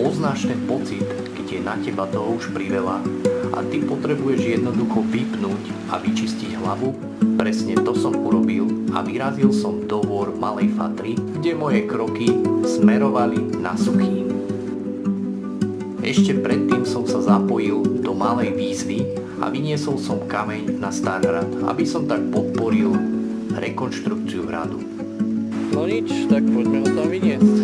Poznáš ten pocit, keď je na teba toho už priveľa a ty potrebuješ jednoducho vypnúť a vyčistiť hlavu? Presne to som urobil a vyrazil som do hôr Malej Fatry, kde moje kroky smerovali na Suchý. Ešte predtým som sa zapojil do malej výzvy a vyniesol som kameň na Starhrad, aby som tak podporil rekonštrukciu hradu. No nič, tak poďme ho tam vyniesť.